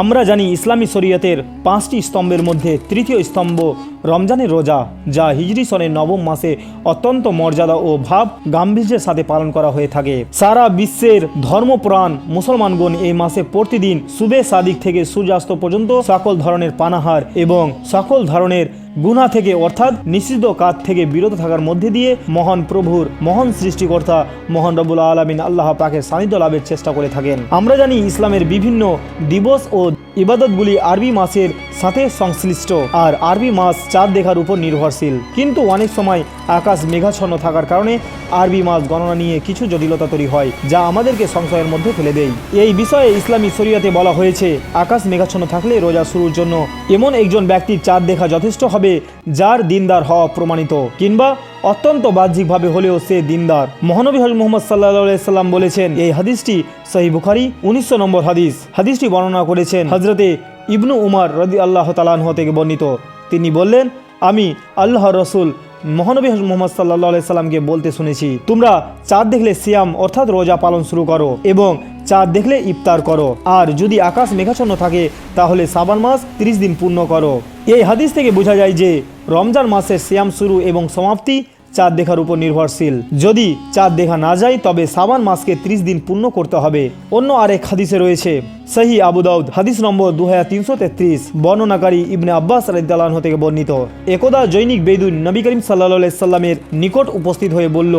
আমরা জানি ইসলামী শরীয়তের 5টি স্তম্ভের মধ্যে তৃতীয় স্তম্ভ রমজানের রোজা, যা হিজরি সনের নবম মাসে অত্যন্ত মর্যাদা ও ভাব গাম্ভীর্যের সাথে পালন করা হয়ে থাকে। সারা বিশ্বের ধর্মপ্রাণ মুসলমানগণ এই মাসে প্রতিদিন সুবে সাদিক থেকে সূর্যাস্ত পর্যন্ত সকল ধরনের পানাহার এবং সকল ধরনের গুনাহ থেকে অর্থাৎ নিষিদ্ধ কাজ থেকে বিরত থাকার মধ্যে দিয়ে মহান প্রভুর মহান সৃষ্টিকর্তা মহান রব্বুল আলামিন আল্লাহ পাকের সান্নিধ্য লাভের চেষ্টা করে থাকেন। আমরা জানি ইসলামের বিভিন্ন দিবস ও ইবাদতগুলি আরবি মাসের সাথে সংশ্লিষ্ট, আর আরবি মাস চাঁদ দেখার উপর নির্ভরশীল। কিন্তু অনেক সময় আকাশ মেঘাচ্ছন্ন থাকার কারণে আরবি মাস গণনা নিয়ে কিছু জটিলতা তৈরি হয়, যা আমাদেরকে সংশয়ের মধ্যে ফেলে দেয়। এই বিষয়ে ইসলামী শরীয়তে বলা হয়েছে, আকাশ মেঘাচ্ছন্ন থাকলে রোজা শুরুর জন্য এমন একজন ব্যক্তির চাঁদ দেখা যথেষ্ট হবে যার দিনদার হওয়া প্রমাণিত, কিংবা অত্যন্ত বাহ্যিকভাবে হলেও সে দিনদার। মহানবী হযরত মুহাম্মদ সাল্লাল্লাহু আলাইহি সাল্লাম বলেছেন, এই হাদিসটি সহিহ বুখারী 1900 নম্বর হাদিস। হাদিসটি বর্ণনা করেছেন হযরতে ইবনু উমর রাদিয়াল্লাহু তাআলা আনহু থেকে বর্ণিত। তিনি বললেন, আমি আল্লাহর রাসূল মহানবী হযরত মুহাম্মদ সাল্লাল্লাহু আলাইহি সাল্লামকে বলতে শুনেছি, তোমরা চাঁদ দেখলে সিয়াম অর্থাৎ রোজা পালন শুরু করো এবং চাঁদ দেখলে ইফতার করো, আর যদি আকাশ মেঘাচ্ছন্ন থাকে তাহলে শাবান মাস 30 দিন পূর্ণ করো। এই হাদিস থেকে বোঝা যায় যে রমজান মাসের সিয়াম শুরু এবং সমাপ্তি চাঁদ দেখার উপর নির্ভরশীল। যদি চাঁদ দেখা না যায় তবে শাবান মাসকে 30 দিন পূর্ণ করতে হবে। অন্য আরেক হাদিসে রয়েছে, সহিহ আবু দাউদ হাদিস নম্বর 2333, বর্ণনাকারী ইবনে আব্বাস রাদিয়াল্লাহু আনহু থেকে বর্ণিত। একদা জৈনিক বেদুইন নবী করিম সাল্লাল্লাহু আলাইহি সাল্লামের নিকট উপস্থিত হয়ে বলল,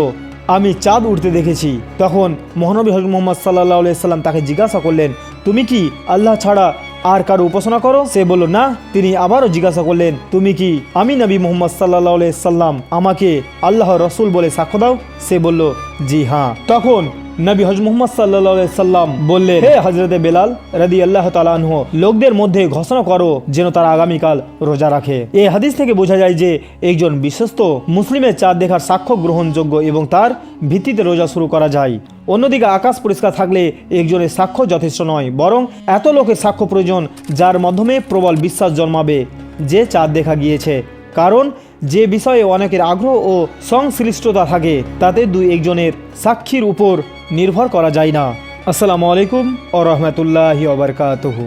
আমি চাঁদ উঠতে দেখেছি। তখন মহানবী হযরত মুহাম্মদ সাল্লাল্লাহু আলাইহি সাল্লাম তাকে জিজ্ঞাসা করলেন, তুমি কি আল্লাহ ছাড়া আর কারো উপাসনা করো? সে বলল, না। তিনি আবারও জিজ্ঞাসা করলেন, তুমি কি আমি নবী মুহাম্মদ সাল্লাল্লাহু আলাইহি সাল্লাম আমাকে আল্লাহর রাসূল বলে সাক্ষ্য দাও? সে বলল, জি হ্যাঁ। তখন নবী হযরত মুহাম্মদ সাল্লাল্লাহু আলাইহি সাল্লাম বললেন, হে হযরতে বেলাল রাদিয়াল্লাহু তাআলা আনহু, লোকদের মধ্যে ঘোষণা করো যেন তারা আগামীকাল রোজা রাখে। এই হাদিস থেকে বোঝা যায় যে একজন বিশ্বস্ত মুসলিমের চাঁদ দেখার সাক্ষ্য গ্রহণযোগ্য এবং তার ভিত্তিতে রোজা শুরু করা যায়। অন্যদিকে আকাশ পরিষ্কার থাকলে একজনের সাক্ষ্য যথেষ্ট নয়, বরং এত লোকের সাক্ষ্য প্রয়োজন যার মাধ্যমে প্রবল বিশ্বাস জন্মাবে যে চাঁদ দেখা গিয়েছে। কারণ যে বিষয়ে অনেকের আগ্রহ ও সংশ্লিষ্টতা থাকে তাতে দুই একজনের সাক্ষীর উপর নির্ভর করা যায় না। আসসালামু আলাইকুম ওয়া রাহমাতুল্লাহি ওয়া বারাকাতুহু।